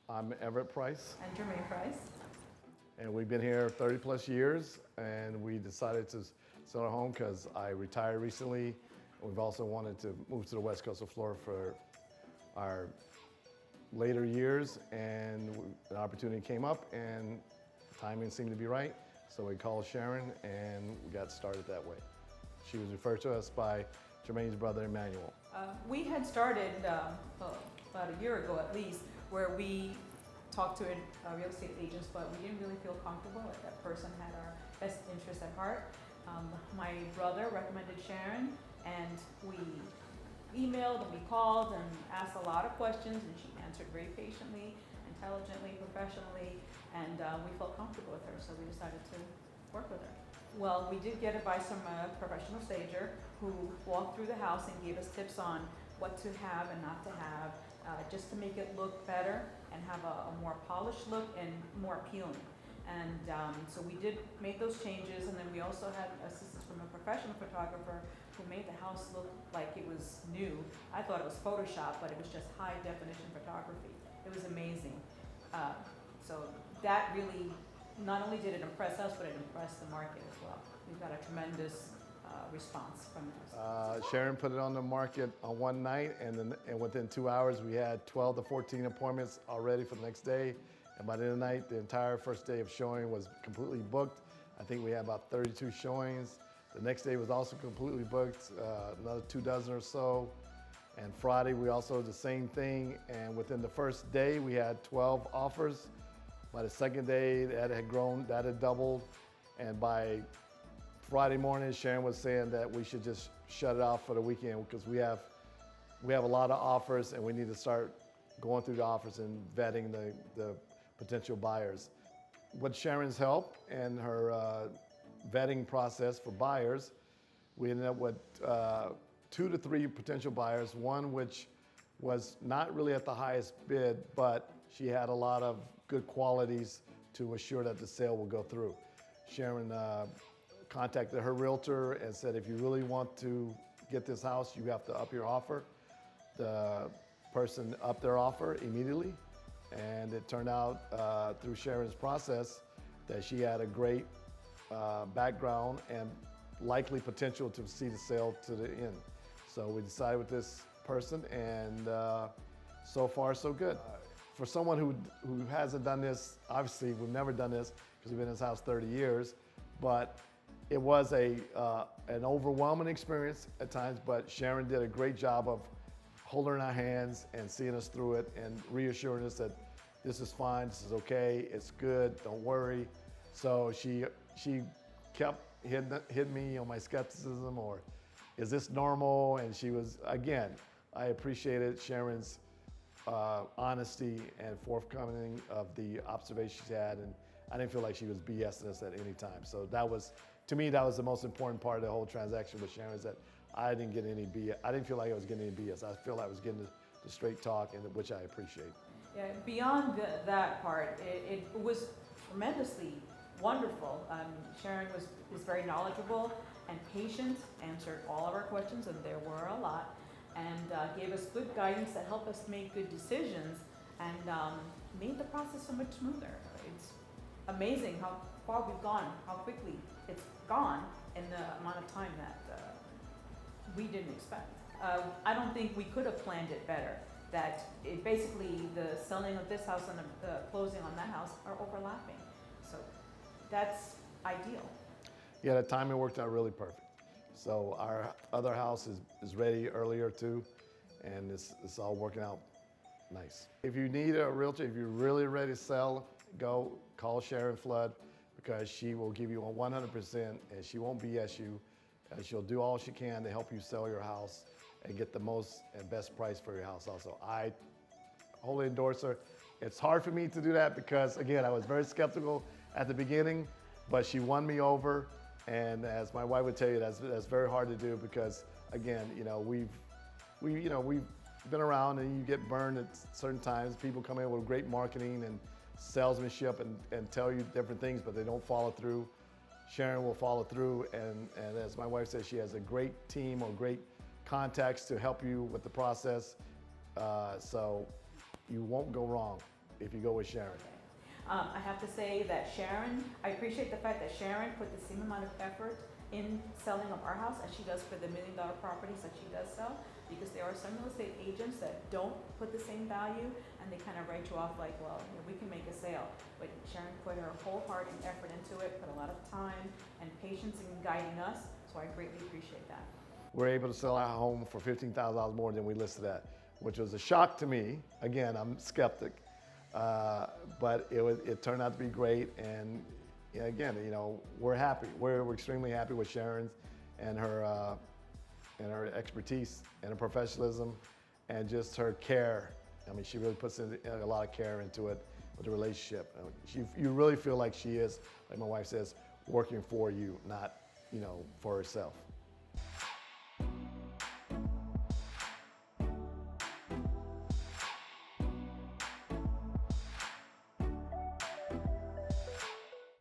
I'm Everett Price, And Jermaine Price. and we've been here 30 plus years, and we decided to sell our home because I retired recently. We've also wanted to move to the west coast of Florida for our later years, and an opportunity came up, and timing seemed to be right, so we called Sharon, and we got started that way. She was referred to us by Jermaine's brother, Emmanuel. We had started about a year ago at least, where we talked to real estate agents, but we didn't really feel comfortable that that person had our best interest at heart. My brother recommended Sharon, and we emailed and we called and asked a lot of questions, and she answered very patiently, intelligently, professionally, and we felt comfortable with her, so we decided to work with her. Well, we did get advice from a professional stager who walked through the house and gave us tips on what to have and not to have, just to make it look better and have a more polished look and more appealing. And so we did make those changes, and then we also had assistance from a professional photographer who made the house look like it was new. I thought it was Photoshop, but it was just high definition photography. It was amazing. So that really, not only did it impress us, but it impressed the market as well. We've got a tremendous response from this. Sharon put it on the market on one night, and within 2 hours, we had 12 to 14 appointments already for the next day. And by the end of the night, the entire first day of showing was completely booked. I think we had about 32 showings. The next day was also completely booked, another 24 or so. And Friday, we also did the same thing. And within the first day, we had 12 offers. By the second day, that had grown, that had doubled. And by Friday morning, Sharon was saying that we should just shut it off for the weekend because we have a lot of offers, and we need to start going through the offers and vetting the potential buyers. With Sharon's help and her vetting process for buyers, we ended up with 2 to 3 potential buyers, one which was not really at the highest bid, but she had a lot of good qualities to assure that the sale will go through. Sharon contacted her realtor and said, if you really want to get this house, you have to up your offer. The person upped their offer immediately, and it turned out through Sharon's process that she had a great background and likely potential to see the sale to the end. So we decided with this person, and so far so good. For someone who hasn't done this, obviously we've never done this because we've been in this house 30 years, but it was an overwhelming experience at times, but Sharon did a great job of holding our hands and seeing us through it and reassuring us that this is fine, this is okay, it's good, don't worry. So she kept hitting me on my skepticism, or is this normal? And she was, again, I appreciated Sharon's honesty and forthcoming of the observations she had, and I didn't feel like she was BSing us at any time. So that was, to me, that was the most important part of the whole transaction with Sharon, is that I didn't get any BS. I didn't feel like I was getting any BS. I feel like I was getting the straight talk, and which I appreciate. Yeah, beyond that part, it was tremendously wonderful. Sharon is very knowledgeable and patient, answered all of our questions, and there were a lot, and gave us good guidance that helped us make good decisions, and made the process so much smoother. It's amazing how far we've gone, how quickly it's gone in the amount of time that we didn't expect. I don't think we could have planned it better. That basically the selling of this house and the closing on that house are overlapping. So that's ideal. Yeah, the timing worked out really perfect. So our other house is ready earlier too, and it's all working out nice. If you need a realtor, if you're really ready to sell, go call Sharon Flood, because she will give you a 100%, and she won't BS you. And she'll do all she can to help you sell your house and get the most and best price for your house also. I wholly endorse her. It's hard for me to do that because, again, I was very skeptical at the beginning, but she won me over. And as my wife would tell you, that's very hard to do because, again, we've been around, and you get burned at certain times. People come in with great marketing and salesmanship and tell you different things, but they don't follow through. Sharon will follow through, and as my wife says, she has a great team or great contacts to help you with the process, so you won't go wrong. if you go with Sharon. I have to say that Sharon, I appreciate the fact that Sharon put the same amount of effort in selling of our house as she does for the $1 million properties that she does sell, because there are some real estate agents that don't put the same value and they kind of write you off like, well, you know, we can make a sale. But Sharon put her whole heart and effort into it, put a lot of time and patience in guiding us, so I greatly appreciate that. We're able to sell our home for $15,000 more than we listed at, which was a shock to me. Again, I'm skeptic, but it turned out to be great. And again, you know, we're happy. We're extremely happy with Sharon and her expertise and her professionalism and just her care. I mean, she really puts in a lot of care into it with the relationship. You really feel like she is, like my wife says, working for you, not, you know, for herself.